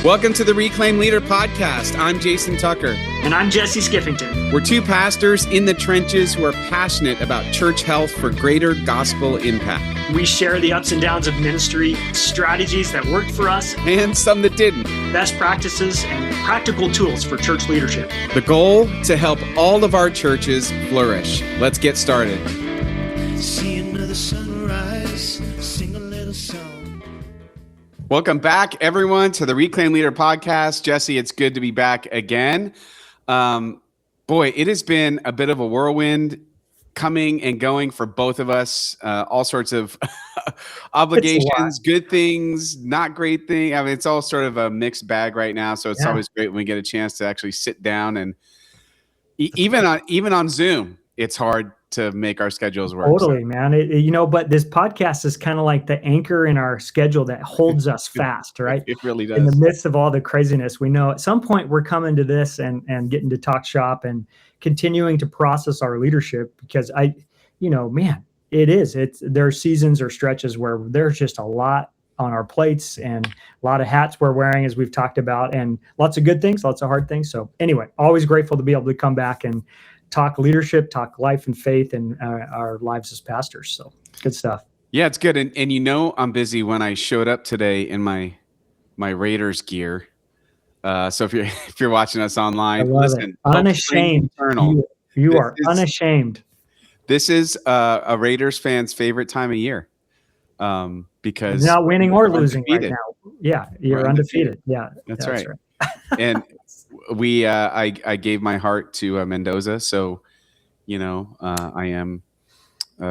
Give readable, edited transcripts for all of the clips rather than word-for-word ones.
Welcome to the Reclaim Leader podcast. I'm Jason Tucker. And I'm Jesse Skiffington. We're two pastors in the trenches who are passionate about church health for greater gospel impact. We share the ups and downs of ministry, strategies that worked for us, and some that didn't. Best practices and practical tools for church leadership. The goal, to help all of our churches flourish. Let's get started. See another sunrise, sing a little song. Welcome back, everyone, to the Reclaim Leader podcast. Jesse, it's good to be back again. Boy, it has been a bit of a whirlwind coming and going for both of us. All sorts of obligations, good things, not great things. I mean, it's all sort of a mixed bag right now. So it's always great when we get a chance to actually sit down and even on Zoom, it's hard to make our schedules work. Totally, man. But this podcast is kind of like the anchor in our schedule that holds us fast, right? It really does. In the midst of all the craziness, we know at some point we're coming to this and getting to talk shop and continuing to process our leadership, because there are seasons or stretches where there's just a lot on our plates and a lot of hats we're wearing, as we've talked about, and lots of good things, lots of hard things. So anyway, always grateful to be able to come back and talk leadership, talk life and faith, and our lives as pastors. So good stuff. Yeah, it's good. And I'm busy when I showed up today in my Raiders gear. So if you're watching us online, listen, unashamed. You are unashamed. This is a Raiders fan's favorite time of year. Because not winning or losing right now. Yeah, you're undefeated. Yeah, that's right. And I gave my heart to Mendoza, so I am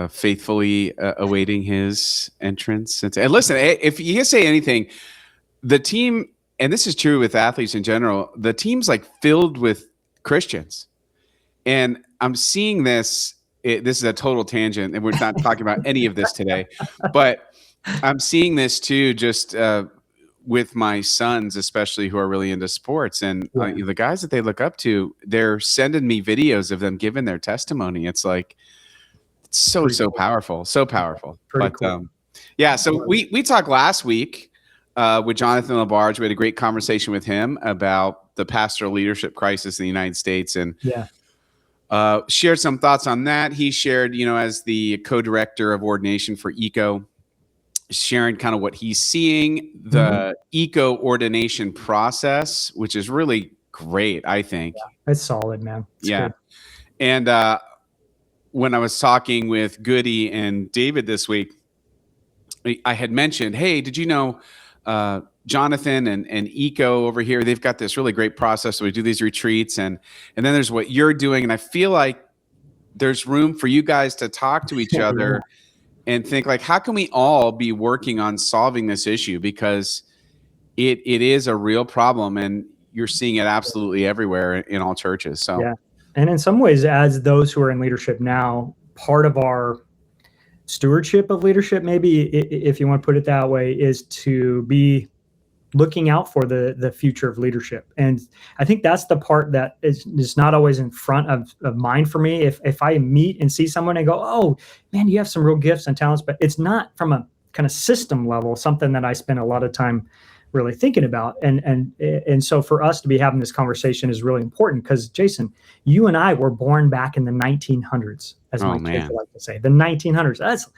faithfully awaiting his entrance. And listen, if you can say anything, the team, and this is true with athletes in general, the team's like filled with Christians, and I'm seeing this. This is a total tangent, and we're not talking about any of this today, but I'm seeing this too, just with my sons, especially, who are really into sports, and the guys that they look up to, they're sending me videos of them giving their testimony. It's like, it's so powerful, so powerful. But cool. So we talked last week with Jonathan LaBarge. We had a great conversation with him about the pastoral leadership crisis in the United States, and shared some thoughts on that. He shared, as the co-director of ordination for ECO, sharing kind of what he's seeing, the ECO ordination process, which is really great, I think. Yeah, it's solid, man. It's good. And when I was talking with Goodie and David this week, I had mentioned, hey, did you know Jonathan and ECO over here, they've got this really great process. So we do these retreats, and then there's what you're doing. And I feel like there's room for you guys to talk to each other and think, like, how can we all be working on solving this issue? Because it is a real problem, and you're seeing it absolutely everywhere in all churches. So yeah. And in some ways, as those who are in leadership now, part of our stewardship of leadership, maybe, if you want to put it that way, is to be looking out for the future of leadership. And I think that's the part that is not always in front of mind for me. If I meet and see someone and go, oh man, you have some real gifts and talents, but it's not from a kind of system level, something that I spend a lot of time really thinking about. And so for us to be having this conversation is really important, because Jason, you and I were born back in the 1900s, as my kids like to say, the 1900s.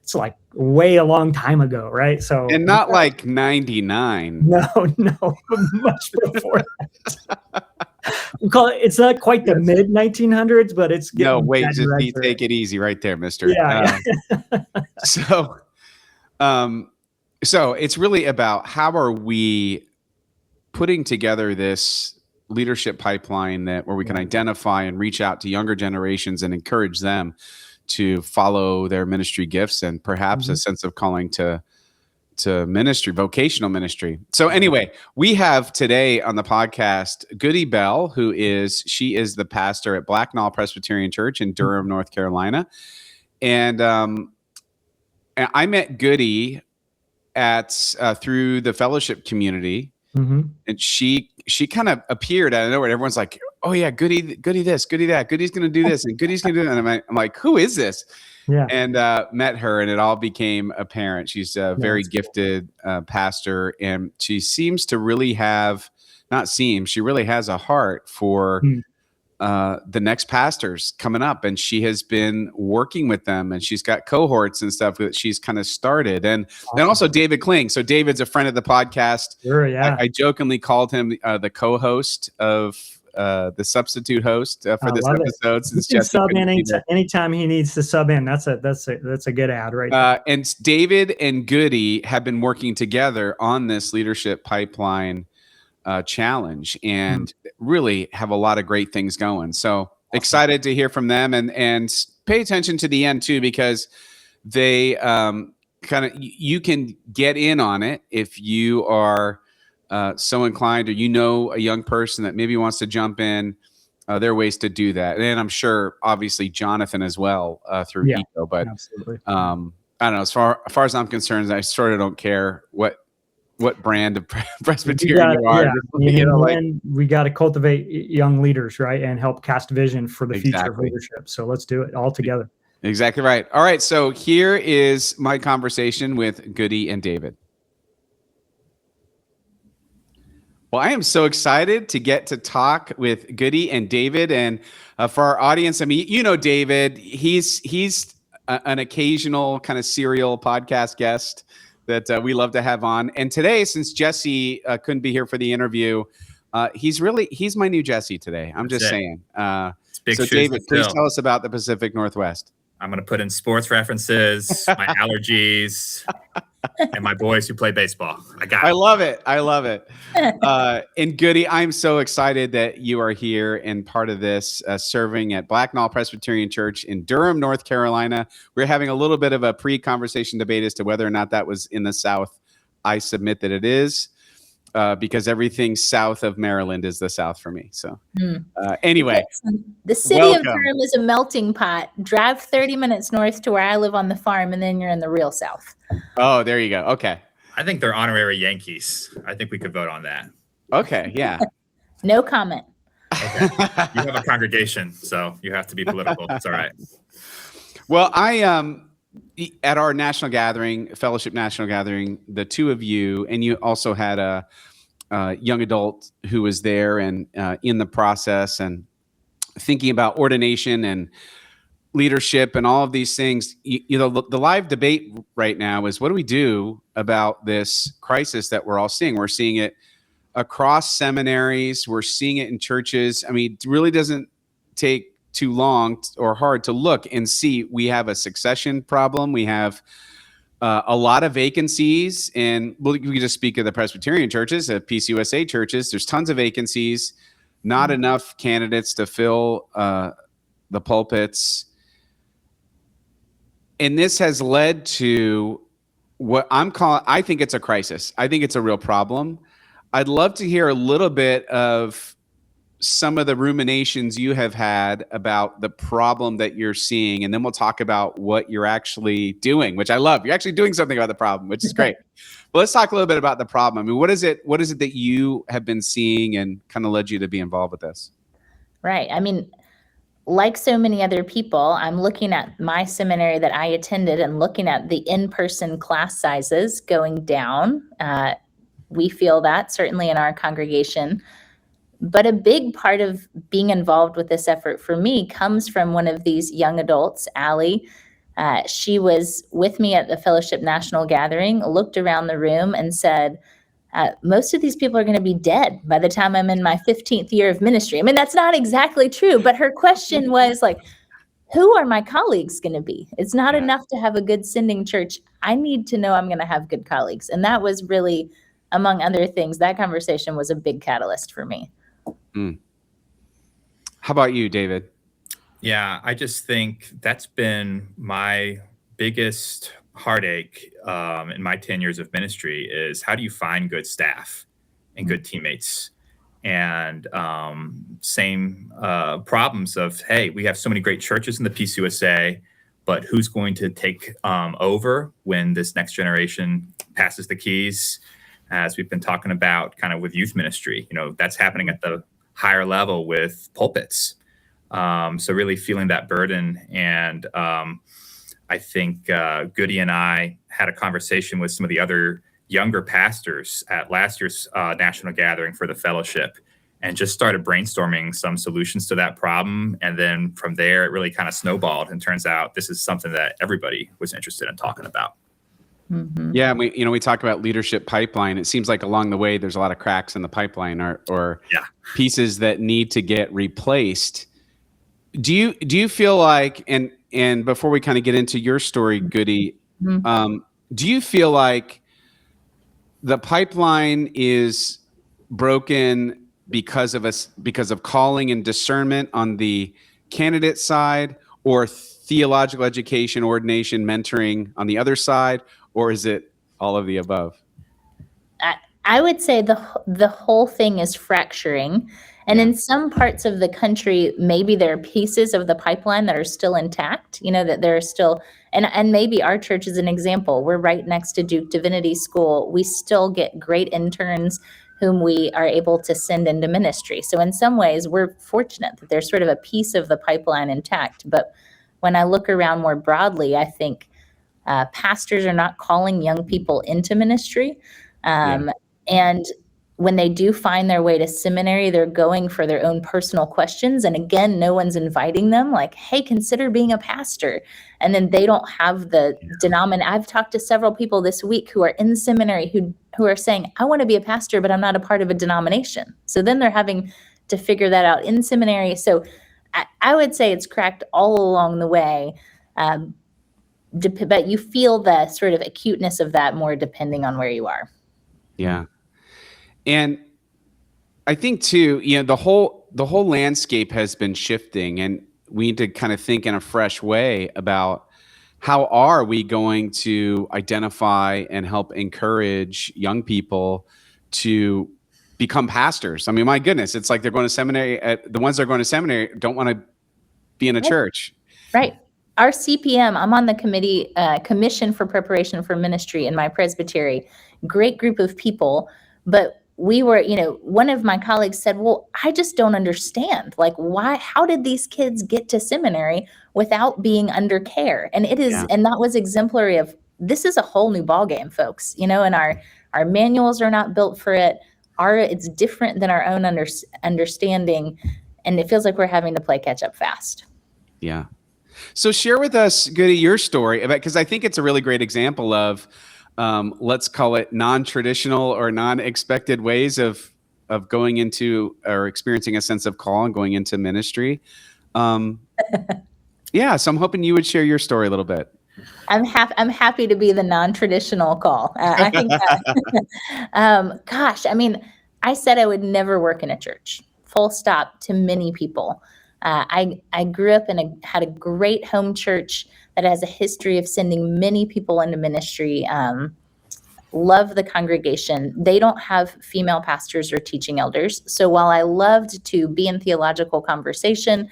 It's like way a long time ago, right? So, and not like 99. No, much before that. We'll call it. It's not quite the mid 1900s, but it's getting. No, wait, just take it easy, right there, Mister. Yeah. So it's really about how are we putting together this leadership pipeline where we can identify and reach out to younger generations and encourage them to follow their ministry gifts, and perhaps a sense of calling to ministry, vocational ministry. So anyway, we have today on the podcast Goodie Bell, she is the pastor at Blacknall Presbyterian Church in Durham, North Carolina. And I met Goodie through the fellowship community. And she kind of appeared out of nowhere. Everyone's like, oh yeah, Goodie this, Goodie that, Goodie's going to do this, and Goodie's going to do that. And I'm like, who is this? Yeah. and met her, and it all became apparent. She's a very that's cool. gifted pastor, and she seems to really have, not seems, she really has a heart for the next pastors coming up, and she has been working with them, and she's got cohorts and stuff that she's kind of started. And then also David Kling. So David's a friend of the podcast. Sure, yeah. I jokingly called him the co-host of the substitute host for this episode, since Jesse sub in couldn't be there. anytime he needs to sub in. That's a good ad right there. And David and Goodie have been working together on this leadership pipeline challenge, and really have a lot of great things going. So excited to hear from them, and pay attention to the end too, because they you can get in on it if you are so inclined, or a young person that maybe wants to jump in. There are ways to do that, and I'm sure obviously Jonathan as well through ECO. But absolutely. I don't know. As far as I'm concerned, I sort of don't care what brand of Presbyterian you are. We got to cultivate young leaders, right, and help cast vision for the future of leadership. So let's do it all together. Exactly right. All right. So here is my conversation with Goodie and David. Well, I am so excited to get to talk with Goodie and David. And for our audience, I mean, David, he's an occasional kind of serial podcast guest that we love to have on. And today, since Jesse couldn't be here for the interview, he's my new Jesse today. I'm just saying. So David, please tell us about the Pacific Northwest. I'm going to put in sports references, my allergies, and my boys who play baseball. I love it. And Goodie, I'm so excited that you are here and part of this, serving at Blacknall Presbyterian Church in Durham, North Carolina. We're having a little bit of a pre-conversation debate as to whether or not that was in the South. I submit that it is. Because everything south of Maryland is the South for me. So anyway. The city of Durham is a melting pot. Drive 30 minutes north to where I live on the farm, and then you're in the real South. Oh, there you go. Okay. I think they're honorary Yankees. I think we could vote on that. Okay, yeah. No comment. Okay. You have a congregation, so you have to be political. It's all right. Well, at our national gathering, fellowship national gathering, the two of you, and you also had a young adult who was there and in the process and thinking about ordination and leadership and all of these things. The live debate right now is, what do we do about this crisis that we're all seeing? We're seeing it across seminaries. We're seeing it in churches. I mean, it really doesn't take too long or hard to look and see we have a succession problem. We have a lot of vacancies, and we can just speak of the Presbyterian churches, PCUSA churches. There's tons of vacancies, not enough candidates to fill the pulpits. And this has led to what I think it's a crisis. I think it's a real problem. I'd love to hear a little bit of some of the ruminations you have had about the problem that you're seeing, and then we'll talk about what you're actually doing, which I love. You're actually doing something about the problem, which is great. But let's talk a little bit about the problem. I mean, what is it that you have been seeing and kind of led you to be involved with this? Right. I mean, like so many other people, I'm looking at my seminary that I attended and looking at the in-person class sizes going down. We feel that certainly in our congregation. But a big part of being involved with this effort for me comes from one of these young adults, Allie. She was with me at the Fellowship National Gathering, looked around the room and said, most of these people are going to be dead by the time I'm in my 15th year of ministry. I mean, that's not exactly true, but her question was like, who are my colleagues going to be? It's not enough to have a good sending church. I need to know I'm going to have good colleagues. And that was really, among other things, that conversation was a big catalyst for me. How about you, David? Yeah, I just think that's been my biggest heartache in my 10 years of ministry is, how do you find good staff and good teammates? And same problems of, hey, we have so many great churches in the PCUSA, but who's going to take over when this next generation passes the keys? As we've been talking about kind of with youth ministry, that's happening at the higher level with pulpits. So really feeling that burden. And I think Goodie and I had a conversation with some of the other younger pastors at last year's national gathering for the fellowship, and just started brainstorming some solutions to that problem. And then from there, it really kind of snowballed, and turns out this is something that everybody was interested in talking about. Mhm. Yeah, we talk about leadership pipeline. It seems like along the way there's a lot of cracks in the pipeline, or Yeah. pieces that need to get replaced. Do you feel like, and before we kind of get into your story, Goodie, Mhm. do you feel like the pipeline is broken because of calling and discernment on the candidate side, or theological education, ordination, mentoring on the other side, or is it all of the above? I would say the whole thing is fracturing. And Yeah. in some parts of the country, maybe there are pieces of the pipeline that are still intact, that there are still, and maybe our church is an example. We're right next to Duke Divinity School. We still get great interns whom we are able to send into ministry. So in some ways, we're fortunate that there's sort of a piece of the pipeline intact. But when I look around more broadly, I think pastors are not calling young people into ministry. And when they do find their way to seminary, they're going for their own personal questions. And again, no one's inviting them like, hey, consider being a pastor. And then they don't have the denomination. I've talked to several people this week who are in seminary who are saying, I want to be a pastor, but I'm not a part of a denomination. So then they're having to figure that out in seminary. So I would say it's cracked all along the way. But you feel the sort of acuteness of that more depending on where you are. Yeah. And I think too, the whole landscape has been shifting, and we need to kind of think in a fresh way about how are we going to identify and help encourage young people to become pastors. I mean, my goodness, it's like they're going to seminary. The ones that are going to seminary don't want to be in a church. Right. Our CPM, I'm on the committee, Commission for Preparation for Ministry in my presbytery. Great group of people. But we were, one of my colleagues said, well, I just don't understand. Like, how did these kids get to seminary without being under care? And and that was exemplary of, this is a whole new ballgame, folks, and our manuals are not built for it. It's different than our own understanding. And it feels like we're having to play catch up fast. Yeah. So share with us, Goodie, your story, because I think it's a really great example of, let's call it non-traditional or non-expected ways of going into or experiencing a sense of call and going into ministry. Yeah, so I'm hoping you would share your story a little bit. I'm happy to be the non-traditional call. I think that, gosh, I mean, I said I would never work in a church, full stop, to many people. I grew up had a great home church that has a history of sending many people into ministry. Love the congregation. They don't have female pastors or teaching elders. So while I loved to be in theological conversation,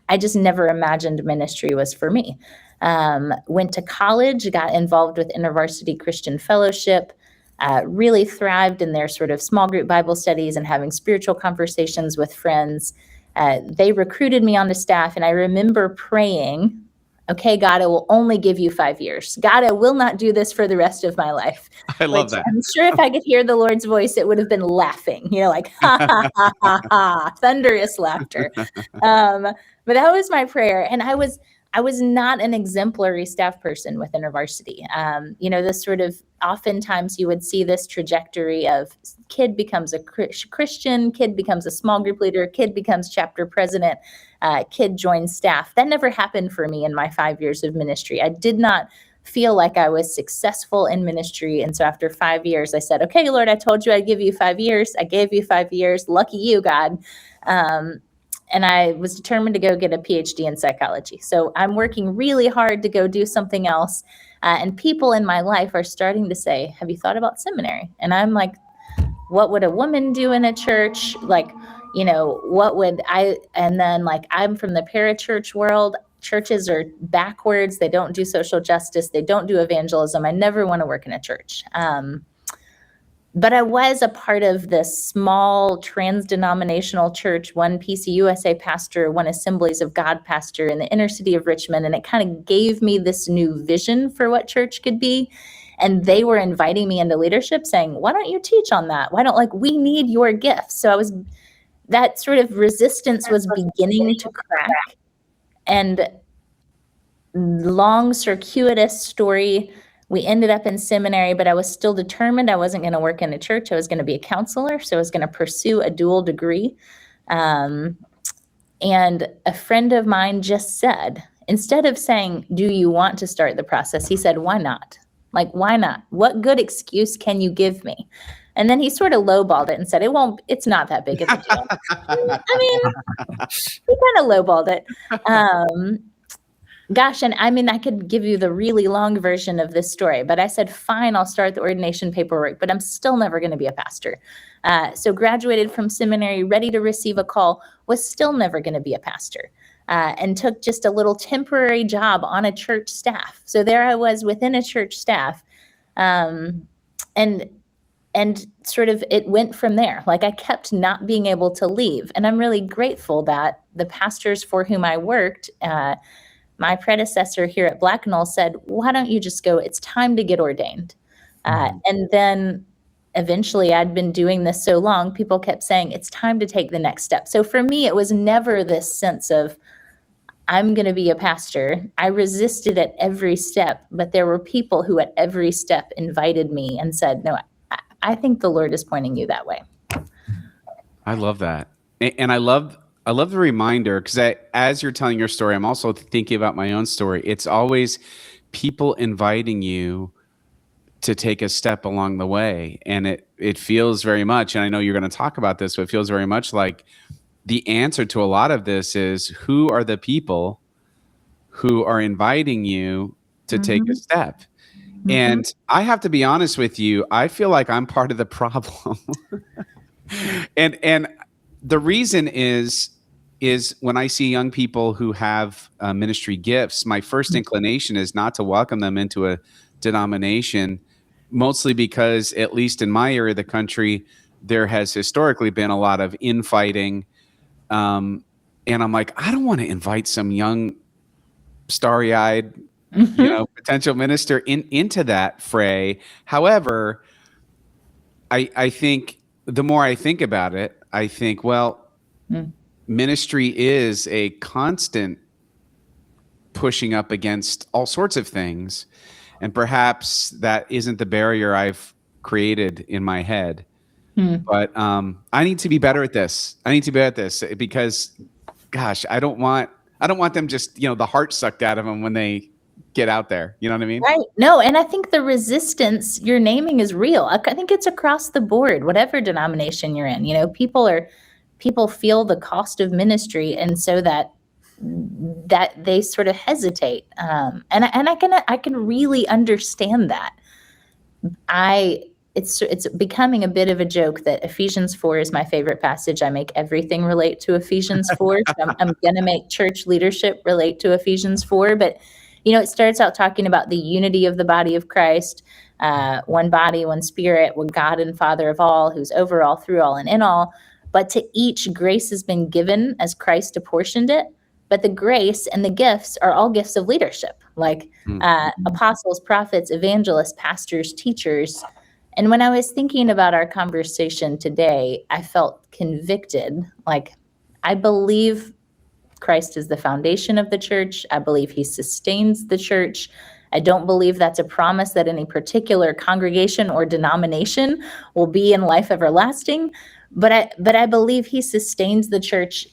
I just never imagined ministry was for me. Went to college, got involved with InterVarsity Christian Fellowship, really thrived in their sort of small group Bible studies and having spiritual conversations with friends. They recruited me onto staff, and I remember praying, okay, God, I will only give you 5 years. God, I will not do this for the rest of my life. I love that. I'm sure if I could hear the Lord's voice, it would have been laughing, like, ha, ha, ha, ha, ha, thunderous laughter. But that was my prayer. And I was not an exemplary staff person with InterVarsity. This sort of, oftentimes you would see this trajectory of kid becomes a Christian, kid becomes a small group leader, kid becomes chapter president, kid joins staff. That never happened for me in my 5 years of ministry. I did not feel like I was successful in ministry. And so after 5 years, I said, okay, Lord, I told you I'd give you 5 years. I gave you 5 years. Lucky you, God. And I was determined to go get a PhD in psychology. So I'm working really hard to go do something else. And people in my life are starting to say, have you thought about seminary? And I'm like, what would a woman do in a church? Like, what would I, and then like, I'm from the parachurch world. Churches are backwards. They don't do social justice. They don't do evangelism. I never want to work in a church. but I was a part of this small trans-denominational church, one PCUSA pastor, one Assemblies of God pastor in the inner city of Richmond. And it kind of gave me this new vision for what church could be. And they were inviting me into leadership saying, why don't you teach on that? Why don't, like, we need your gifts. So that sort of resistance was beginning to crack. And long circuitous story, we ended up in seminary, but I was still determined I wasn't going to work in a church. I was going to be a counselor. So I was going to pursue a dual degree. And a friend of mine just said, instead of saying, do you want to start the process? He said, why not? Like, why not? What good excuse can you give me? And then he sort of lowballed it and said, it's not that big of a deal. I mean, he kind of lowballed it. Gosh, and I mean, I could give you the really long version of this story, but I said, fine, I'll start the ordination paperwork, but I'm still never going to be a pastor. So graduated from seminary, ready to receive a call, was still never going to be a pastor, and took just a little temporary job on a church staff. So there I was within a church staff, and sort of it went from there. Like, I kept not being able to leave. And I'm really grateful that the pastors for whom I worked, my predecessor here at Blacknell said, why don't you just go? It's time to get ordained. And then eventually, I'd been doing this so long, people kept saying, it's time to take the next step. So for me, it was never this sense of, I'm going to be a pastor. I resisted at every step, but there were people who at every step invited me and said, no, I think the Lord is pointing you that way. I love that. And I love the reminder, because as you're telling your story, I'm also thinking about my own story. It's always people inviting you to take a step along the way. And it feels very much, and I know you're going to talk about this, but it feels very much like the answer to a lot of this is, who are the people who are inviting you to take a step? And I have to be honest with you, I feel like I'm part of the problem. and the reason is when I see young people who have ministry gifts, my first inclination is not to welcome them into a denomination, mostly because, at least in my area of the country, there has historically been a lot of infighting. And I'm like, I don't want to invite some young, starry-eyed, potential minister into that fray. However, I think the more I think about it, I think, well, ministry is a constant pushing up against all sorts of things. And perhaps that isn't the barrier I've created in my head. But I need to be better at this. Because, gosh, I don't want them just, the heart sucked out of them when they get out there. You know what I mean? Right. No, and I think the resistance you're naming is real. I think it's across the board, whatever denomination you're in. People feel the cost of ministry, and so that they sort of hesitate. And I can really understand that. It's becoming a bit of a joke that Ephesians 4 is my favorite passage. I make everything relate to Ephesians 4. So I'm going to make church leadership relate to Ephesians 4. But, it starts out talking about the unity of the body of Christ, one body, one spirit, one God and Father of all, who's over all, through all, and in all. But to each, grace has been given as Christ apportioned it. But the grace and the gifts are all gifts of leadership, like apostles, prophets, evangelists, pastors, teachers. And when I was thinking about our conversation today, I felt convicted. Like, I believe Christ is the foundation of the church. I believe he sustains the church. I don't believe that's a promise that any particular congregation or denomination will be in life everlasting. But I believe he sustains the church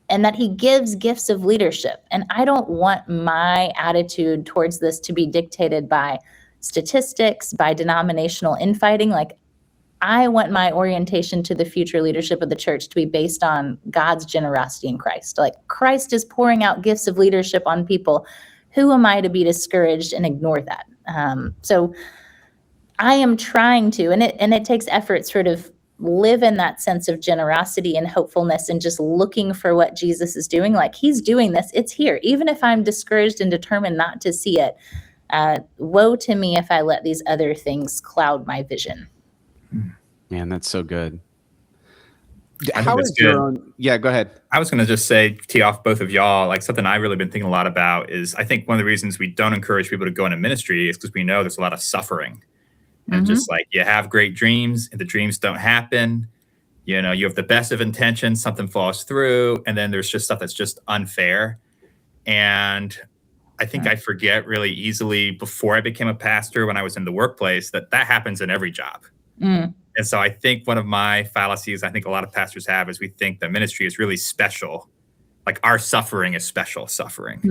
and that he gives gifts of leadership. And I don't want my attitude towards this to be dictated by statistics, by denominational infighting. Like, I want my orientation to the future leadership of the church to be based on God's generosity in Christ. Like, Christ is pouring out gifts of leadership on people. Who am I to be discouraged and ignore that? So I am trying to, and it takes effort, sort of live in that sense of generosity and hopefulness and just looking for what Jesus is doing. Like, he's doing this, it's here. Even if I'm discouraged and determined not to see it, woe to me if I let these other things cloud my vision. Man, that's so good. I think How that's is your good. own? Yeah, go ahead. I was going to just say, tee off both of y'all, like something I've really been thinking a lot about is I think one of the reasons we don't encourage people to go into ministry is because we know there's a lot of suffering. And just like you have great dreams and the dreams don't happen, you know, you have the best of intentions, something falls through, and then there's just stuff that's just unfair. And I think I forget really easily before I became a pastor when I was in the workplace that happens in every job. And so I think one of my fallacies I think a lot of pastors have is we think that ministry is really special. Like our suffering is special suffering.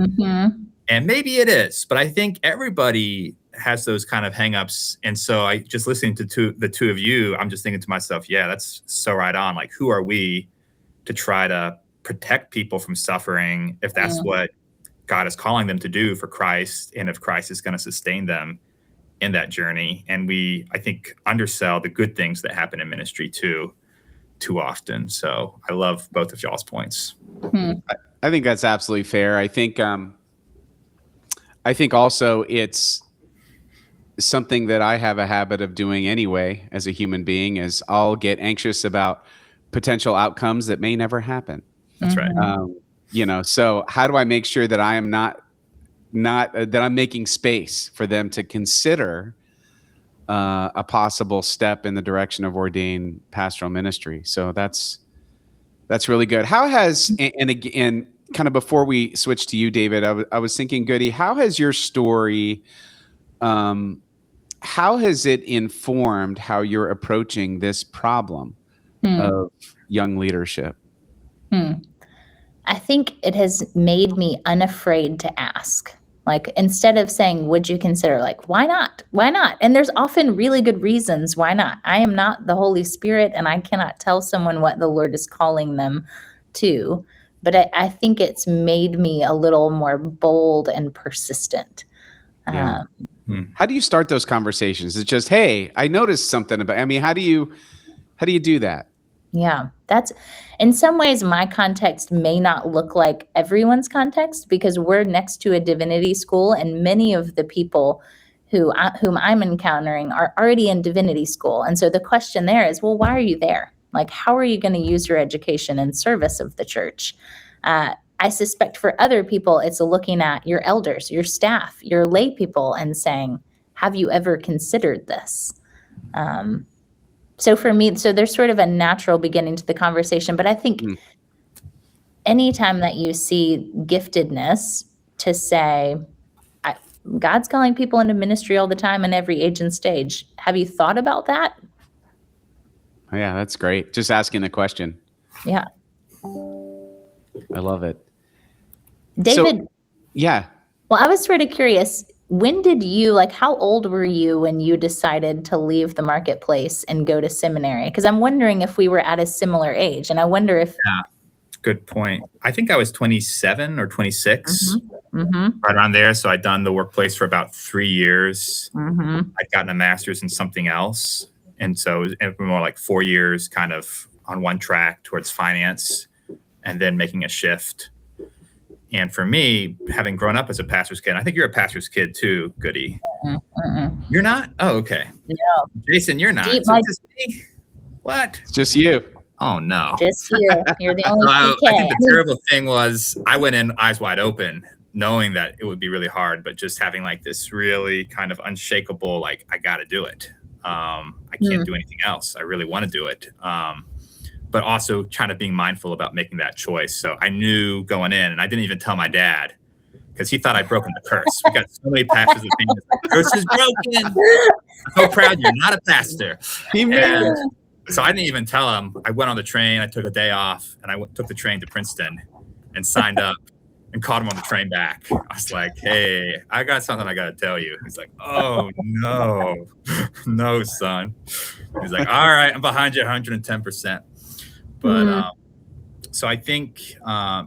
And maybe it is, but I think everybody has those kind of hangups. And so I just listening to the two of you, I'm just thinking to myself, yeah, that's so right on. Like, who are we to try to protect people from suffering if that's what God is calling them to do for Christ, and if Christ is going to sustain them in that journey? And we, I think, undersell the good things that happen in ministry too often. So I love both of y'all's points. I think that's absolutely fair. I think also it's something that I have a habit of doing anyway as a human being is I'll get anxious about potential outcomes that may never happen. That's right. You know, so how do I make sure that I am not that I'm making space for them to consider a possible step in the direction of ordained pastoral ministry? So that's really good. How has, and again, kind of before we switch to you, David, I was thinking, Goodie, how has your story, how has it informed how you're approaching this problem of young leadership? I think it has made me unafraid to ask. Like, instead of saying, would you consider, like, why not? Why not? And there's often really good reasons why not. I am not the Holy Spirit, and I cannot tell someone what the Lord is calling them to. But I think it's made me a little more bold and persistent. Yeah. How do you start those conversations? It's just, hey, I noticed something about, I mean, how do you do that? Yeah, that's, in some ways, my context may not look like everyone's context because we're next to a divinity school, and many of the people whom I'm encountering are already in divinity school. And so the question there is, well, why are you there? Like, how are you going to use your education in service of the church? I suspect for other people, it's looking at your elders, your staff, your lay people, and saying, have you ever considered this? So for me, so there's sort of a natural beginning to the conversation, but I think anytime that you see giftedness, to say, God's calling people into ministry all the time in every age and stage. Have you thought about that? Oh, yeah, that's great. Just asking the question. Yeah. I love it. David. So, yeah. Well, I was sort of curious. When did you, like, how old were you when you decided to leave the marketplace and go to seminary? Because I'm wondering if we were at a similar age, and I wonder if. Yeah, good point. I think I was 27 or 26, right around there. So I'd done the workplace for about 3 years. I'd gotten a master's in something else. And so it was more like 4 years kind of on one track towards finance and then making a shift. And for me, having grown up as a pastor's kid, I think you're a pastor's kid too, Goodie. You're not? Oh, okay. No. Jason, you're not. So it's just me? What? It's just you. Oh, no. Just you. You're the only I PK. think the terrible thing was I went in eyes wide open, knowing that it would be really hard, but just having like this really kind of unshakable, like, I got to do it. I can't do anything else. I really want to do it. But also trying to being mindful about making that choice. So I knew going in, and I didn't even tell my dad because he thought I'd broken the curse. We got so many pastors that think the curse is broken. I'm so proud you're not a pastor. And so I didn't even tell him. I went on the train. I took a day off, and I took the train to Princeton and signed up and caught him on the train back. I was like, hey, I got something I got to tell you. He's like, oh, no. No, son. He's like, all right, I'm behind you 110%. But so I think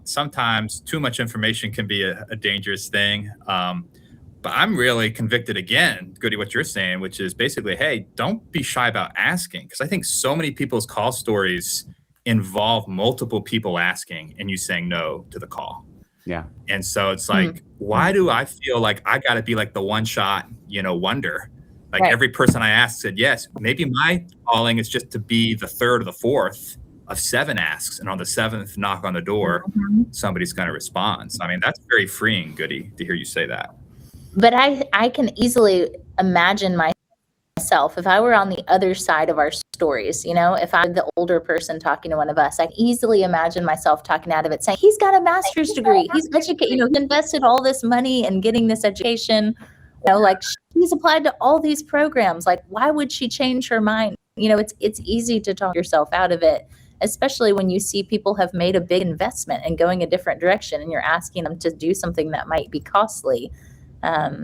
sometimes too much information can be a dangerous thing. But I'm really convicted again, Goodie, what you're saying, which is basically, hey, don't be shy about asking. Because I think so many people's call stories involve multiple people asking and you saying no to the call. Yeah. And so it's like, why do I feel like I got to be like the one shot, wonder Like Right. every person I asked said, yes, maybe my calling is just to be the third or the fourth of 7 asks. And on the 7th knock on the door, somebody's going to respond. So, I mean, that's very freeing, Goodie, to hear you say that. But I can easily imagine myself if I were on the other side of our stories, if I'm the older person talking to one of us, I can easily imagine myself talking out of it saying, he's got a master's degree, he's educated, he invested all this money in getting this education, like she's applied to all these programs, like why would she change her mind? It's easy to talk yourself out of it, especially when you see people have made a big investment and going a different direction and you're asking them to do something that might be costly. But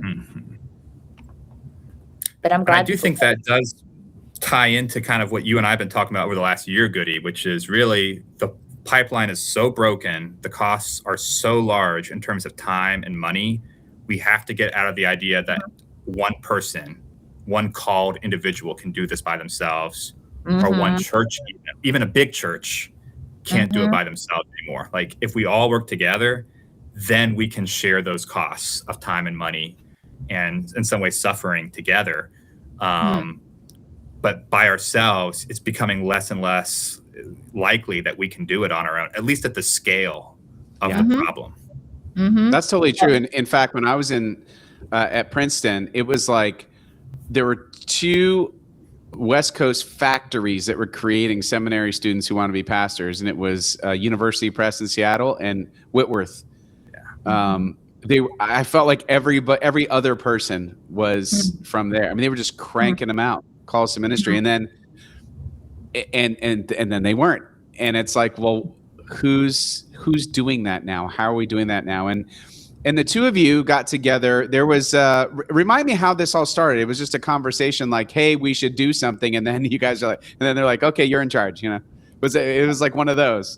I'm glad. I do think that does tie into kind of what you and I have been talking about over the last year, Goodie, which is really the pipeline is so broken. The costs are so large in terms of time and money. We have to get out of the idea that one person, one called individual can do this by themselves, or one church, even a big church can't do it by themselves anymore. Like if we all work together, then we can share those costs of time and money and in some ways suffering together. But by ourselves, it's becoming less and less likely that we can do it on our own, at least at the scale of the problem. That's totally true. And in fact, when I was at Princeton, it was like there were 2 West Coast factories that were creating seminary students who want to be pastors, and it was University Press in Seattle and Whitworth. I felt like every other person was from there. I mean, they were just cranking them out, calls to ministry, and then then they weren't. And it's like, well, who's doing that now? How are we doing that now? And the 2 of you got together. There was remind me how this all started. It was just a conversation like, hey, we should do something, and then you guys are like, and then they're like, okay, you're in charge. It was like one of those.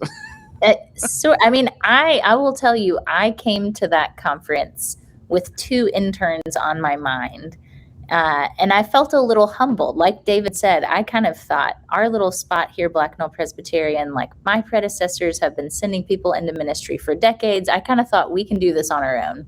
So, I mean, I will tell you, I came to that conference with 2 interns on my mind. And I felt a little humbled. Like David said, I kind of thought our little spot here, Black Knoll Presbyterian, like my predecessors have been sending people into ministry for decades. I kind of thought we can do this on our own.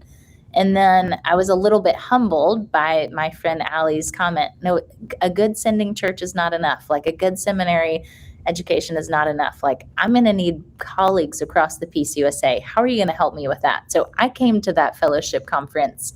And then I was a little bit humbled by my friend Allie's comment. No, a good sending church is not enough. Like a good seminary education is not enough. Like I'm going to need colleagues across the PCUSA. How are you going to help me with that? So I came to that fellowship conference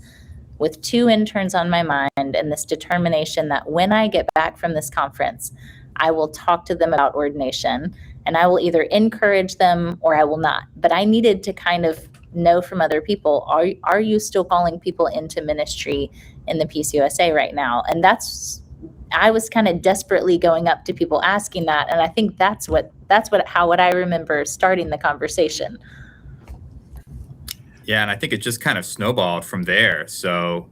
with 2 interns on my mind and this determination that when I get back from this conference, I will talk to them about ordination and I will either encourage them or I will not. But I needed to kind of know from other people, are you still calling people into ministry in the PCUSA right now? And I was kind of desperately going up to people asking that. And I think that's what I remember starting the conversation. Yeah, and I think it just kind of snowballed from there. So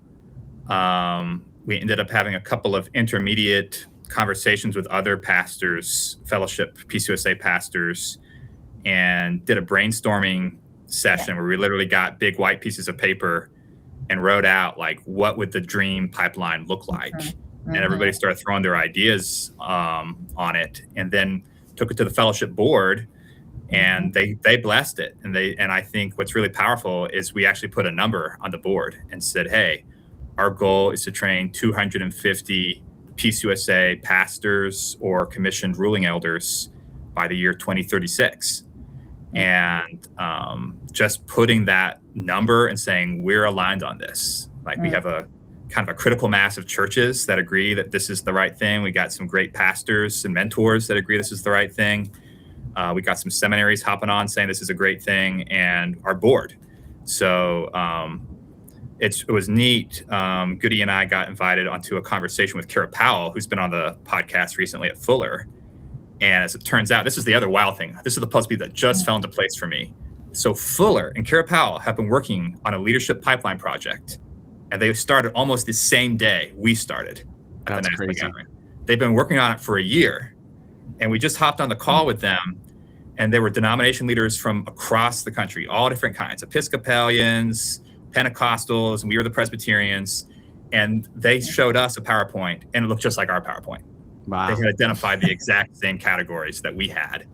we ended up having a couple of intermediate conversations with other pastors, fellowship PCUSA pastors, and did a brainstorming session where we literally got big white pieces of paper and wrote out like what would the dream pipeline look like. And everybody started throwing their ideas on it, and then took it to the fellowship board, and they blessed it. And I think what's really powerful is we actually put a number on the board and said, hey, our goal is to train 250 PCUSA pastors or commissioned ruling elders by the year 2036. And just putting that number and saying we're aligned on this. Like we have a kind of a critical mass of churches that agree that this is the right thing. We got some great pastors and mentors that agree this is the right thing. We got some seminaries hopping on saying this is a great thing, and our board. So it was neat. Goodie and I got invited onto a conversation with Kara Powell, who's been on the podcast recently at Fuller. And as it turns out, this is the other wild thing. This is the puzzle piece that just fell into place for me. So Fuller and Kara Powell have been working on a leadership pipeline project, and they started almost the same day we started at the National Gathering. They've been working on it for a year, and we just hopped on the call with them, and there were denomination leaders from across the country, all different kinds, Episcopalians, Pentecostals, and we were the Presbyterians, and they showed us a PowerPoint, and it looked just like our PowerPoint. Wow. They had identified the exact same categories that we had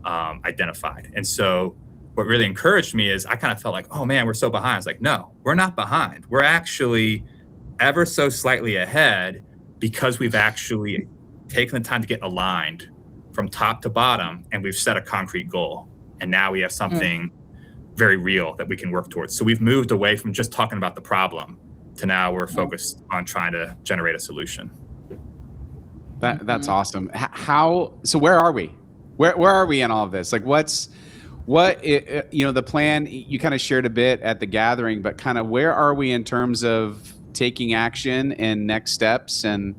identified. And so what really encouraged me is I kind of felt like, oh man, we're so behind. I was like, no, we're not behind. We're actually ever so slightly ahead, because we've actually taken the time to get aligned from top to bottom, and we've set a concrete goal. And now we have something very real that we can work towards. So we've moved away from just talking about the problem to now we're focused on trying to generate a solution. That's awesome. So where are we? Where are we in all of this? Like the plan, you kind of shared a bit at the gathering, but kind of where are we in terms of taking action and next steps? And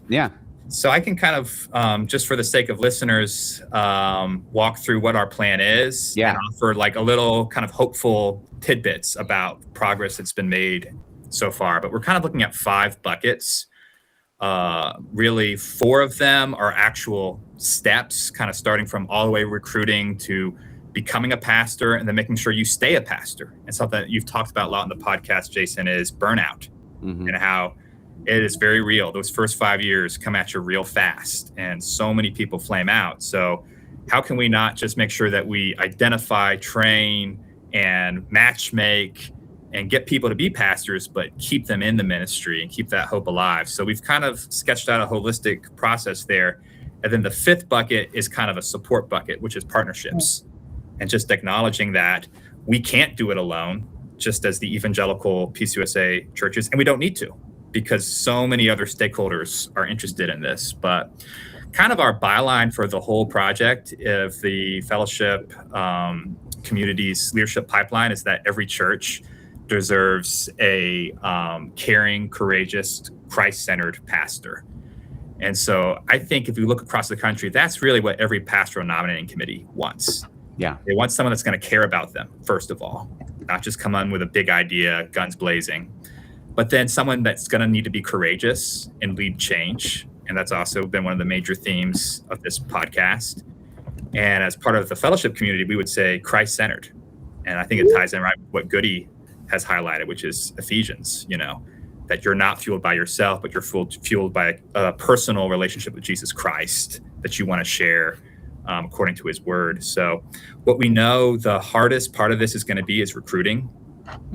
yeah. So I can kind of, just for the sake of listeners, walk through what our plan is and offer like a little kind of hopeful tidbits about progress that's been made so far. But we're kind of looking at 5 buckets. Really, 4 of them are actual steps, kind of starting from all the way recruiting to becoming a pastor and then making sure you stay a pastor. And something that you've talked about a lot in the podcast, Jason, is burnout and how it is very real. Those first 5 years come at you real fast, and so many people flame out. So how can we not just make sure that we identify, train, and matchmake and get people to be pastors, but keep them in the ministry and keep that hope alive? So we've kind of sketched out a holistic process there. And then the 5th bucket is kind of a support bucket, which is partnerships, and just acknowledging that we can't do it alone, just as the evangelical PCUSA churches, and we don't need to, because so many other stakeholders are interested in this. But kind of our byline for the whole project of the fellowship community's leadership pipeline is that every church deserves a caring, courageous, Christ-centered pastor. And so I think if you look across the country, that's really what every pastoral nominating committee wants. Yeah. They want someone that's going to care about them, first of all, not just come on with a big idea, guns blazing, but then someone that's going to need to be courageous and lead change. And that's also been one of the major themes of this podcast. And as part of the fellowship community, we would say Christ-centered. And I think it ties in right with what Goodie has highlighted, which is Ephesians, that you're not fueled by yourself, but you're fueled by a personal relationship with Jesus Christ that you want to share according to his word. So what we know the hardest part of this is going to be is recruiting.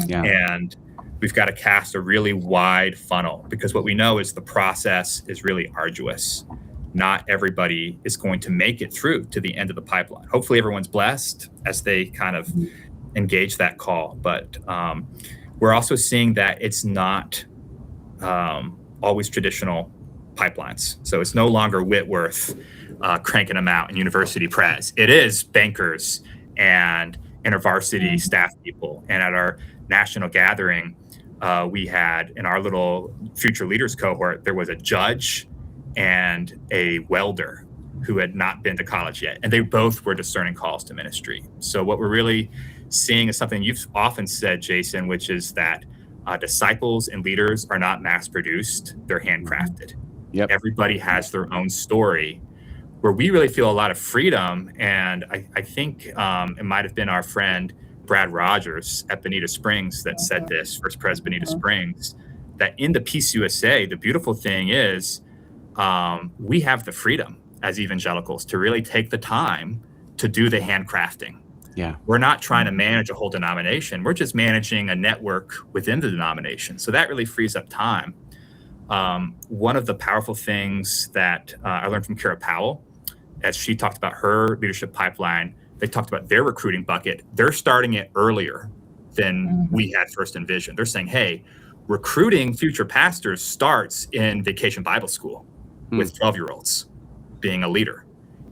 Yeah. And we've got to cast a really wide funnel, because what we know is the process is really arduous. Not everybody is going to make it through to the end of the pipeline. Hopefully everyone's blessed as they kind of engage that call. But we're also seeing that it's not always traditional pipelines. So it's no longer Whitworth cranking them out in university press. It is bankers and intervarsity staff people. And at our national gathering, we had in our little future leaders cohort, there was a judge and a welder who had not been to college yet. And they both were discerning calls to ministry. So what we're really seeing is something you've often said, Jason, which is that disciples and leaders are not mass produced, they're handcrafted. Yep. Everybody has their own story, where we really feel a lot of freedom. And I think it might have been our friend Brad Rogers at Bonita Springs that said this, First Pres Bonita Springs, that in the PCUSA, the beautiful thing is we have the freedom as evangelicals to really take the time to do the handcrafting. Yeah. We're not trying to manage a whole denomination. We're just managing a network within the denomination. So that really frees up time. One of the powerful things that I learned from Kara Powell, as she talked about her leadership pipeline, they talked about their recruiting bucket. They're starting it earlier than we had first envisioned. They're saying, hey, recruiting future pastors starts in Vacation Bible School with 12-year-olds being a leader.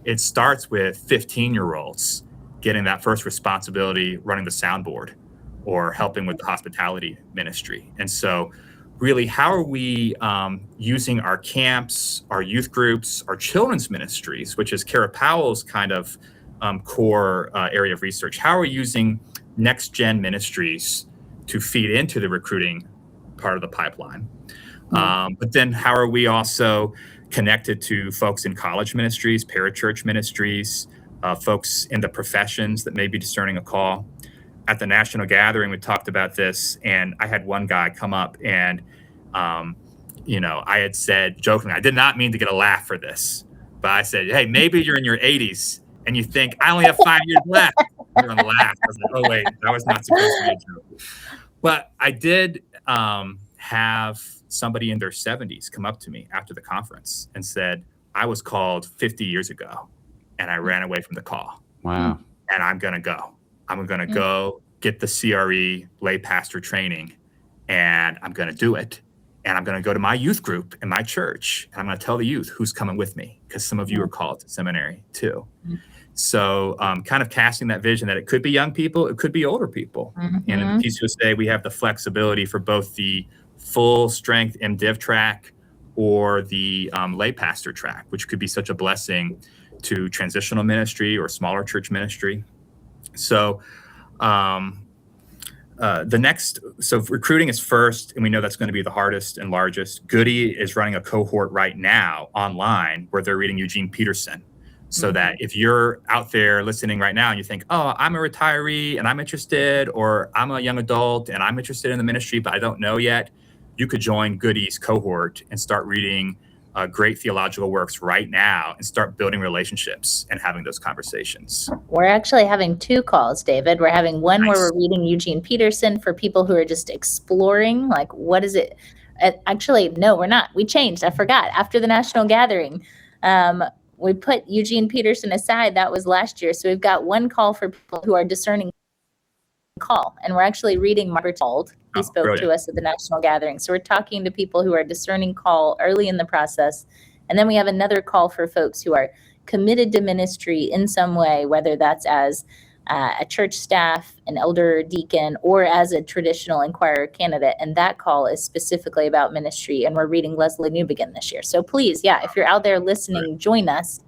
It starts with 15-year-olds getting that first responsibility, running the soundboard or helping with the hospitality ministry. And so really, how are we using our camps, our youth groups, our children's ministries, which is Kara Powell's kind of core area of research? How are we using next-gen ministries to feed into the recruiting part of the pipeline? But then how are we also connected to folks in college ministries, parachurch ministries, folks in the professions that may be discerning a call? At the national gathering, we talked about this, and I had one guy come up and, I had said jokingly, I did not mean to get a laugh for this, but I said, hey, maybe you're in your 80s and you think I only have 5 years left. You're going to laugh. I was like, oh, wait, that was not supposed to be a joke. But I did have somebody in their 70s come up to me after the conference and said, I was called 50 years ago and I ran away from the call. Wow. And I'm going to go. I'm going to go get the CRE lay pastor training, and I'm going to do it. And I'm going to go to my youth group in my church, and I'm going to tell the youth who's coming with me, because some of you are called to seminary too. So kind of casting that vision that it could be young people, it could be older people. And in the PCOSA, we have the flexibility for both the full strength MDiv track or the lay pastor track, which could be such a blessing to transitional ministry or smaller church ministry. So so recruiting is first, and we know that's going to be the hardest and largest. Goodie is running a cohort right now online where they're reading Eugene Peterson. So that if you're out there listening right now and you think, oh, I'm a retiree and I'm interested, or I'm a young adult and I'm interested in the ministry, but I don't know yet, you could join Goodie's cohort and start reading great theological works right now and start building relationships and having those conversations. We're actually having 2 calls, David. We're having one where we're reading Eugene Peterson for people who are just exploring, like, what is it? Actually, no, we're not. We changed. I forgot. After the National Gathering, we put Eugene Peterson aside. That was last year. So we've got one call for people who are discerning call. And we're actually reading Margaret Auld. He spoke to us at the National Gathering. So we're talking to people who are discerning call early in the process. And then we have another call for folks who are committed to ministry in some way, whether that's as a church staff, an elder, deacon, or as a traditional inquirer candidate. And that call is specifically about ministry. And we're reading Leslie Newbegin this year. So please, if you're out there listening, join us.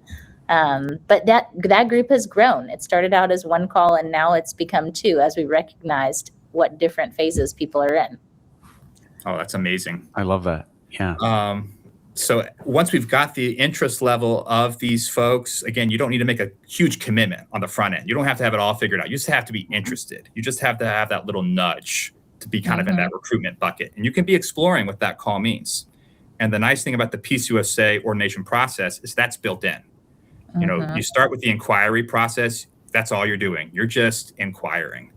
But that group has grown. It started out as 1 call, and now it's become 2 as we recognized what different phases people are in. Oh, that's amazing. I love that. Yeah. So once we've got the interest level of these folks, again, you don't need to make a huge commitment on the front end. You don't have to have it all figured out. You just have to be interested. You just have to have that little nudge to be kind of in that recruitment bucket. And you can be exploring what that call means. And the nice thing about the PCOSA ordination process is that's built in. You know, you start with the inquiry process. That's all you're doing. You're just inquiring.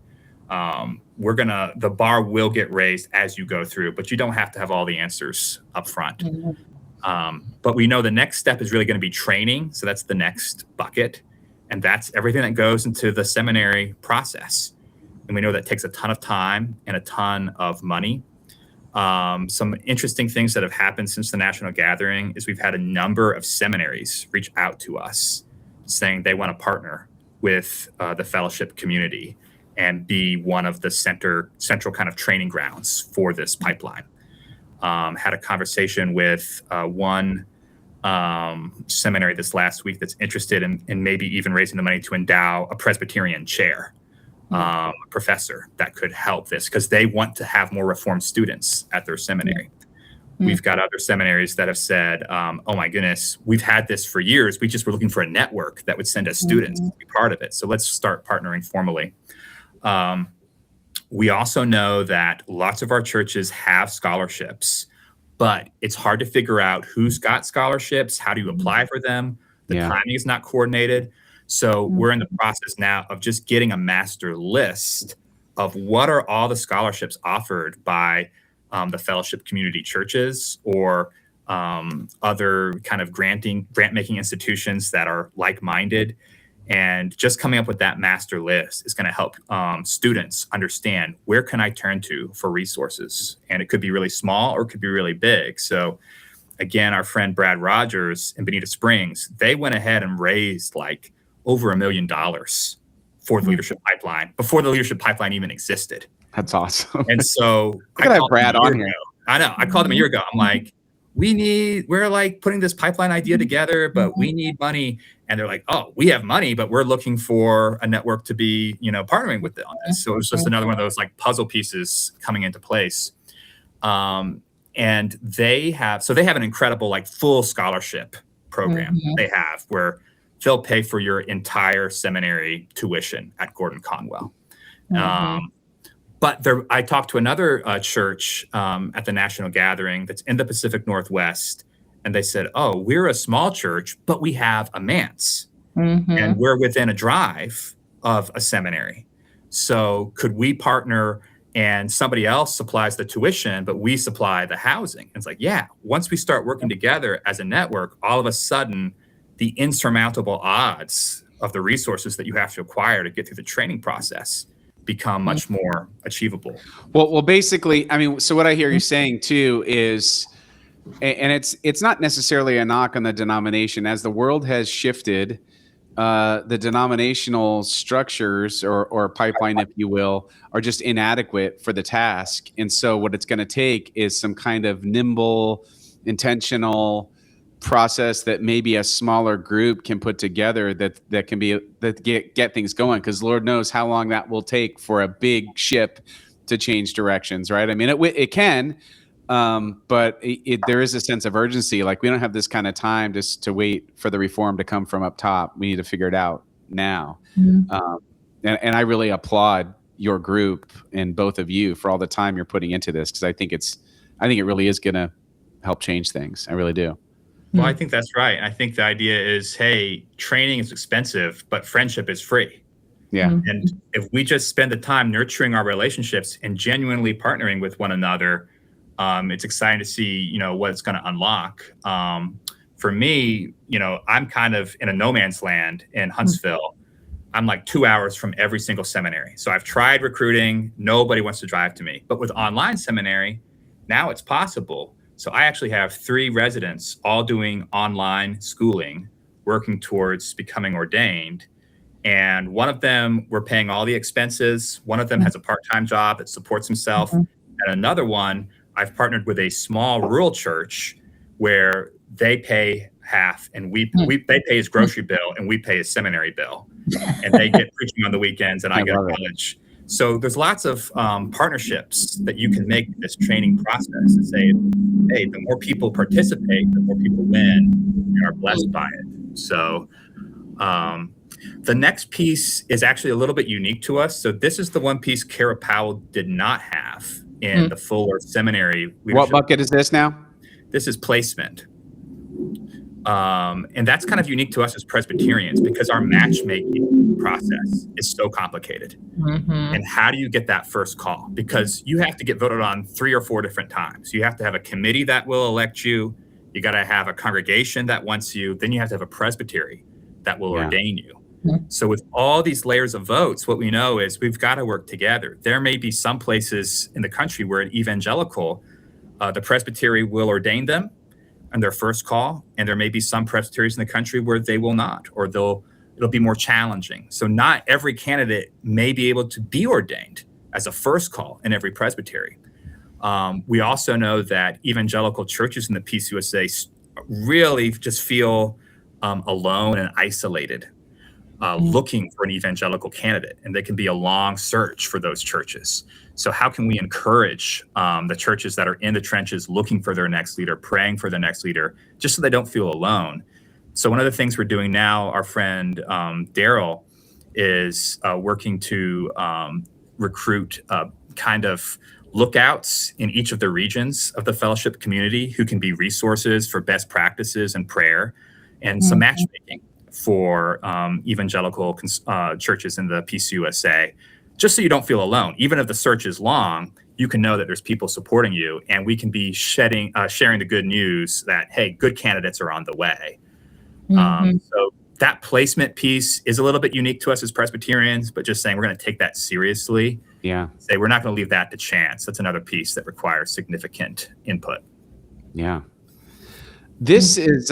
The bar will get raised as you go through, but you don't have to have all the answers up front. But we know the next step is really going to be training. So that's the next bucket. And that's everything that goes into the seminary process. And we know that takes a ton of time and a ton of money. Some interesting things that have happened since the National Gathering is we've had a number of seminaries reach out to us saying they want to partner with the fellowship community and be one of the central kind of training grounds for this pipeline. Had a conversation with one seminary this last week that's interested in maybe even raising the money to endow a Presbyterian chair, a professor that could help this, because they want to have more Reformed students at their seminary. We've got other seminaries that have said, oh my goodness, we've had this for years. We just were looking for a network that would send us students to be part of it. So let's start partnering formally. We also know that lots of our churches have scholarships, but it's hard to figure out who's got scholarships, how do you apply for them? The timing is not coordinated. So we're in the process now of just getting a master list of what are all the scholarships offered by the fellowship community churches or other kind of grant-making institutions that are like-minded. And just coming up with that master list is going to help students understand, where can I turn to for resources? And it could be really small or it could be really big. So again, our friend Brad Rogers in Bonita Springs, they went ahead and raised like over $1 million for the leadership pipeline before the leadership pipeline even existed. That's awesome. And so I got Brad on here. I know. I called him a year ago. I'm like, we're like putting this pipeline idea together, but we need money. And they're like, oh, we have money, but we're looking for a network to be, partnering with it on this. So it was just another one of those like puzzle pieces coming into place. And they have an incredible like full scholarship program they have where they'll pay for your entire seminary tuition at Gordon Conwell. But I talked to another church at the National Gathering that's in the Pacific Northwest, and they said, oh, we're a small church, but we have a manse, and we're within a drive of a seminary. So could we partner and somebody else supplies the tuition, but we supply the housing. And it's like, yeah, once we start working together as a network, all of a sudden, the insurmountable odds of the resources that you have to acquire to get through the training process become much more achievable. Well, basically, I mean, so what I hear you saying too is, and it's not necessarily a knock on the denomination. As the world has shifted, the denominational structures or pipeline, if you will, are just inadequate for the task. And so what it's going to take is some kind of nimble, intentional process that maybe a smaller group can put together that can be that get things going, because Lord knows how long that will take for a big ship to change directions, right? I mean, it can, but there is a sense of urgency. Like, we don't have this kind of time just to wait for the reform to come from up top. We need to figure it out now. And I really applaud your group and both of you for all the time you're putting into this, because I think it really is going to help change things. I really do. Well, I think that's right. I think the idea is, hey, training is expensive, but friendship is free. Yeah. And if we just spend the time nurturing our relationships and genuinely partnering with one another, it's exciting to see, what it's going to unlock. For me, I'm kind of in a no man's land in Huntsville. I'm like 2 hours from every single seminary. So I've tried recruiting. Nobody wants to drive to me. But with online seminary, now it's possible. So I actually have 3 residents all doing online schooling, working towards becoming ordained. And one of them, we're paying all the expenses. One of them has a part-time job that supports himself. And another one, I've partnered with a small rural church where they pay half, and they pay his grocery bill and we pay his seminary bill. And they get preaching on the weekends and I get college. So there's lots of partnerships that you can make in this training process and say, hey, the more people participate, the more people win and are blessed by it. So the next piece is actually a little bit unique to us. So this is the one piece Kara Powell did not have in the fuller seminary leadership. What bucket is this now? This is placement. And that's kind of unique to us as Presbyterians, because our matchmaking process is so complicated. And how do you get that first call? Because you have to get voted on 3 or 4 different times. You have to have a committee that will elect you. You got to have a congregation that wants you. Then you have to have a presbytery that will ordain you. So with all these layers of votes, what we know is we've got to work together. There may be some places in the country where an evangelical, the presbytery will ordain them on their first call, and there may be some presbyteries in the country where they will not, or it'll be more challenging. So not every candidate may be able to be ordained as a first call in every presbytery. We also know that evangelical churches in the PCUSA really just feel alone and isolated, looking for an evangelical candidate, and they can be a long search for those churches. So how can we encourage the churches that are in the trenches looking for their next leader, praying for the next leader, just so they don't feel alone? So one of the things we're doing now, our friend Daryl is working to recruit kind of lookouts in each of the regions of the fellowship community who can be resources for best practices and prayer, and some matchmaking for evangelical churches in the PCUSA, just so you don't feel alone. Even if the search is long, you can know that there's people supporting you, and we can be sharing the good news that, hey, good candidates are on the way. So that placement piece is a little bit unique to us as Presbyterians, but just saying we're going to take that seriously. Yeah. Say we're not going to leave that to chance. That's another piece that requires significant input. Yeah. This is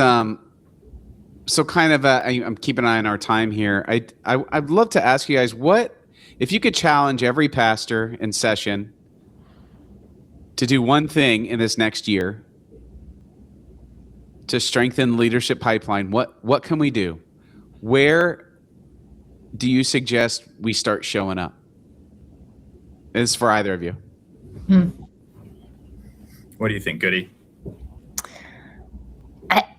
so kind of I'm keeping an eye on our time here. I'd love to ask you guys, what if you could challenge every pastor in session to do one thing in this next year to strengthen the leadership pipeline? What can we do? Where do you suggest we start showing up? This is for either of you. What do you think, Goodie?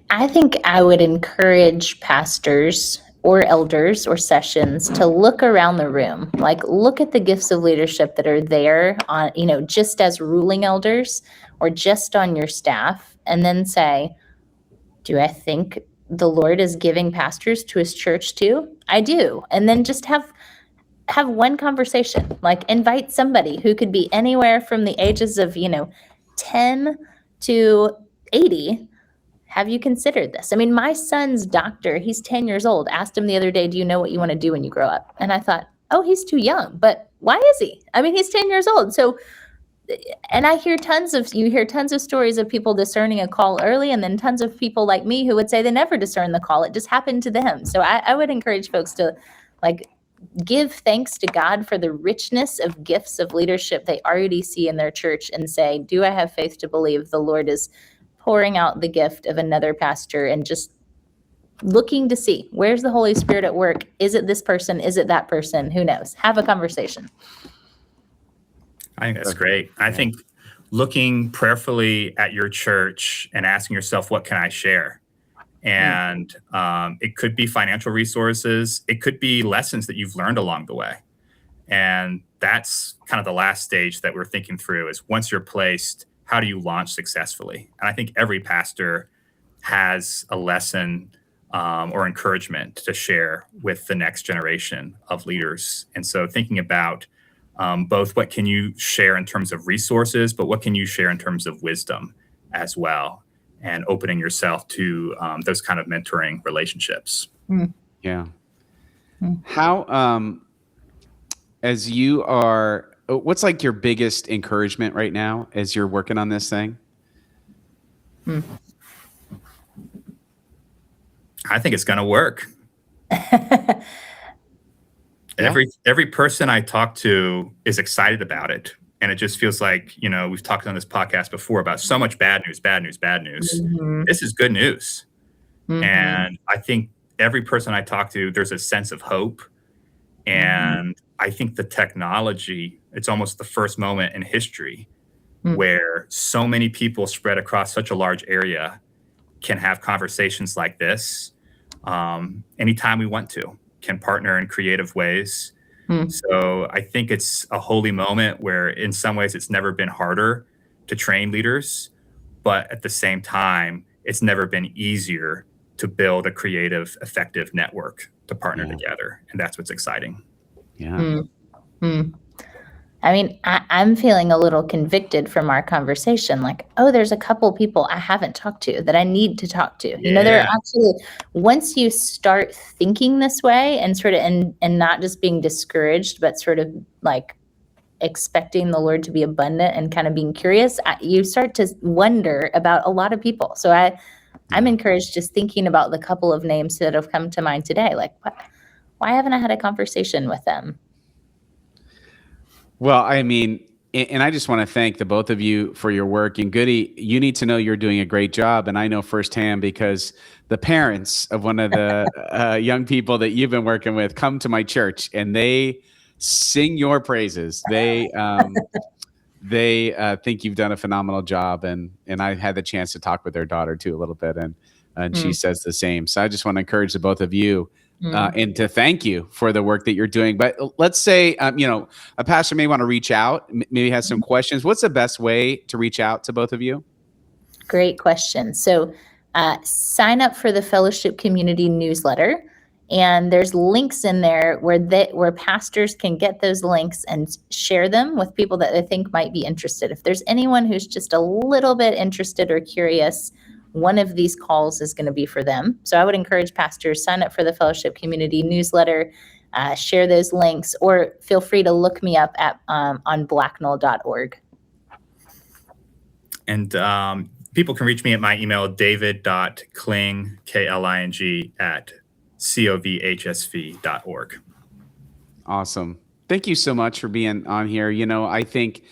I think I would encourage pastors or elders or sessions to look around the room, like look at the gifts of leadership that are there on, just as ruling elders or just on your staff, and then say, do I think the Lord is giving pastors to his church too? I do. And then just have have one conversation, like invite somebody who could be anywhere from the ages of, 10 to 80. Have you considered this? I mean, my son's doctor, he's 10 years old, asked him the other day, do you know what you want to do when you grow up? And I thought, oh, he's too young, but why is he? I mean, he's 10 years old. So, and you hear tons of stories of people discerning a call early, and then tons of people like me who would say they never discern the call. It just happened to them. So I would encourage folks to give thanks to God for the richness of gifts of leadership they already see in their church and say, do I have faith to believe the Lord is pouring out the gift of another pastor, and just looking to see, where's the Holy Spirit at work? Is it this person? Is it that person? Who knows? Have a conversation. I think that's great. I think looking prayerfully at your church and asking yourself, what can I share? And it could be financial resources. It could be lessons that you've learned along the way. And that's kind of the last stage that we're thinking through, is once you're placed, how do you launch successfully? And I think every pastor has a lesson or encouragement to share with the next generation of leaders. And so thinking about both what can you share in terms of resources, but what can you share in terms of wisdom as well, and opening yourself to those kind of mentoring relationships. Yeah. How, as you are, what's like your biggest encouragement right now as you're working on this thing? I think it's going to work. Every person I talk to is excited about it. And it just feels like, we've talked on this podcast before about so much bad news. Mm-hmm. This is good news. Mm-hmm. And I think every person I talk to, there's a sense of hope. And I think the technology, it's almost the first moment in history where so many people spread across such a large area can have conversations like this anytime we want to, can partner in creative ways. So I think it's a holy moment where in some ways it's never been harder to train leaders, but at the same time, it's never been easier to build a creative, effective network to partner together. And that's what's exciting. Yeah. I mean, I'm feeling a little convicted from our conversation, like, oh, there's a couple people I haven't talked to that I need to talk to. There are actually, once you start thinking this way and sort of, and not just being discouraged, but sort of like expecting the Lord to be abundant and kind of being curious, you start to wonder about a lot of people. So I'm encouraged just thinking about the couple of names that have come to mind today. Like, why haven't I had a conversation with them? Well, I mean, and I just want to thank the both of you for your work. And Goodie, you need to know you're doing a great job. And I know firsthand because the parents of one of the young people that you've been working with come to my church and they sing your praises. They think you've done a phenomenal job. And I had the chance to talk with their daughter too a little bit. And she says the same. So I just want to encourage the both of you. And to thank you for the work that you're doing. But let's say, a pastor may want to reach out, maybe has some questions. What's the best way to reach out to both of you? Great question. So sign up for the Fellowship Community newsletter. And there's links in there where pastors can get those links and share them with people that they think might be interested. If there's anyone who's just a little bit interested or curious, one of these calls is going to be for them. So I would encourage pastors, sign up for the Fellowship Community newsletter, share those links, or feel free to look me up at on blacknell.org. And people can reach me at my email, david.kling, Kling, at covhsv.org. Awesome. Thank you so much for being on here. I think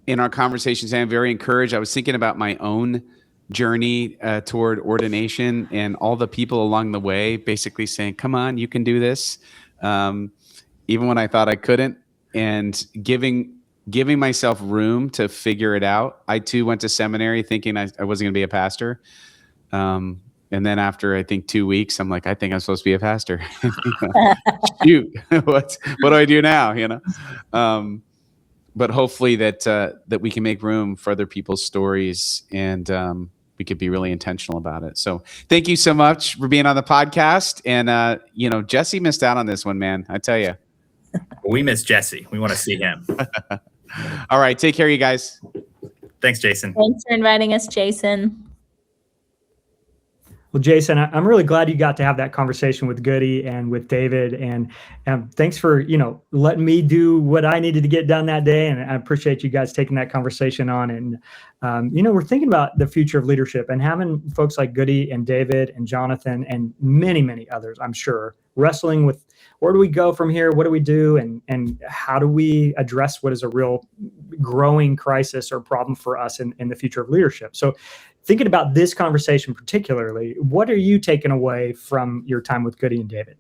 in our conversations, I'm very encouraged. I was thinking about my own journey toward ordination and all the people along the way basically saying, come on, you can do this. Even when I thought I couldn't, and giving myself room to figure it out. I too went to seminary thinking I wasn't going to be a pastor. And then after, I think 2 weeks, I'm like, I think I'm supposed to be a pastor. Shoot, what do I do now? But hopefully that we can make room for other people's stories, and we could be really intentional about it. So thank you so much for being on the podcast. And Jesse missed out on this one, man. I tell you. We miss Jesse. We want to see him. All right. Take care, you guys. Thanks, Jason. Thanks for inviting us, Jason. Well, Jason, I'm really glad you got to have that conversation with Goodie and with David, and thanks for letting me do what I needed to get done that day. And I appreciate you guys taking that conversation on. And we're thinking about the future of leadership and having folks like Goodie and David and Jonathan and many, many others, I'm sure, wrestling with where do we go from here? What do we do? And how do we address what is a real growing crisis or problem for us in the future of leadership? So thinking about this conversation particularly, what are you taking away from your time with Goodie and David?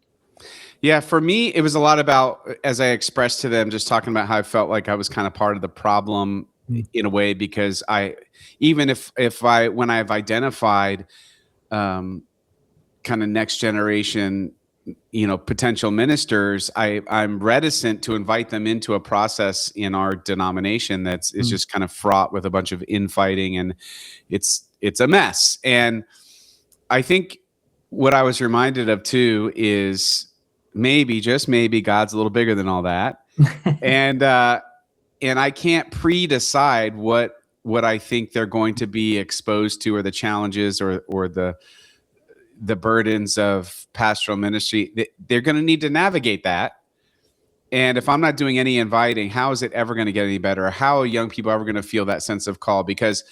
Yeah, for me, it was a lot about, as I expressed to them, just talking about how I felt like I was kind of part of the problem in a way, because when I've identified kind of next generation, potential ministers, I'm reticent to invite them into a process in our denomination is just kind of fraught with a bunch of infighting, and it's a mess. And I think what I was reminded of too is maybe, just maybe, God's a little bigger than all that. and I can't pre-decide what I think they're going to be exposed to, or the challenges or the burdens of pastoral ministry. They're going to need to navigate that. And if I'm not doing any inviting, how is it ever going to get any better? How are young people ever going to feel that sense of call? Because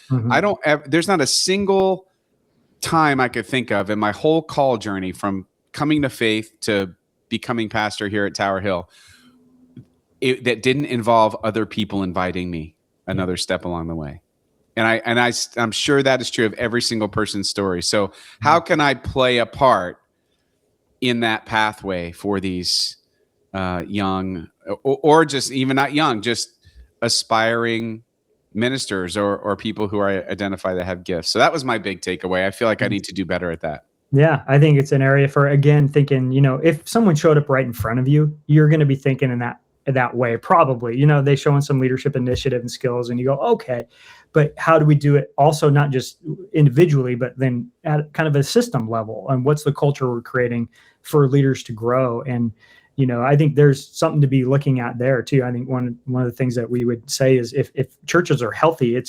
there's not a single time I could think of in my whole call journey, from coming to faith to becoming pastor here at Tower Hill, that didn't involve other people inviting me another step along the way. And I'm sure that is true of every single person's story. So how can I play a part in that pathway for these young, or just even not young, just aspiring ministers or people who are identified that have gifts? So that was my big takeaway. I feel like I need to do better at that. Yeah, I think it's an area for, again, thinking, if someone showed up right in front of you, you're going to be thinking in that way, probably. They showing some leadership initiative and skills, and you go, okay, but how do we do it also, not just individually, but then at kind of a system level? And what's the culture we're creating for leaders to grow? And I think there's something to be looking at there too. I think one of the things that we would say is if churches are healthy,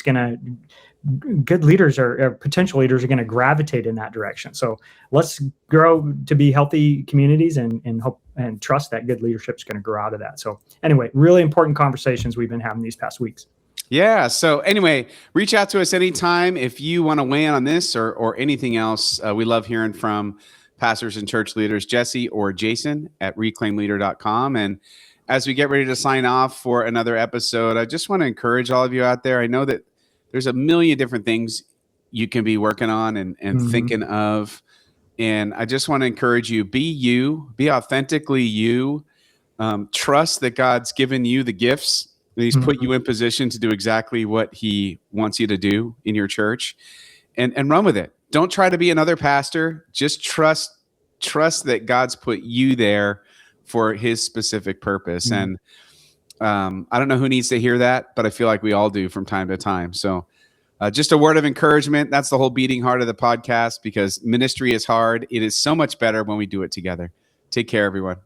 good leaders or potential leaders are going to gravitate in that direction. So let's grow to be healthy communities and hope and trust that good leadership is going to grow out of that. So anyway, really important conversations we've been having these past weeks. Yeah. So anyway, reach out to us anytime if you want to weigh in on this or anything else. We love hearing from pastors and church leaders, Jesse or Jason at reclaimleader.com. And as we get ready to sign off for another episode, I just want to encourage all of you out there. I know that there's a million different things you can be working on and thinking of. And I just want to encourage you, be authentically you. Trust that God's given you the gifts, that He's put you in position to do exactly what He wants you to do in your church, and run with it. Don't try to be another pastor. Just trust that God's put you there for His specific purpose. And I don't know who needs to hear that, but I feel like we all do from time to time. So just a word of encouragement. That's the whole beating heart of the podcast, because ministry is hard. It is so much better when we do it together. Take care, everyone.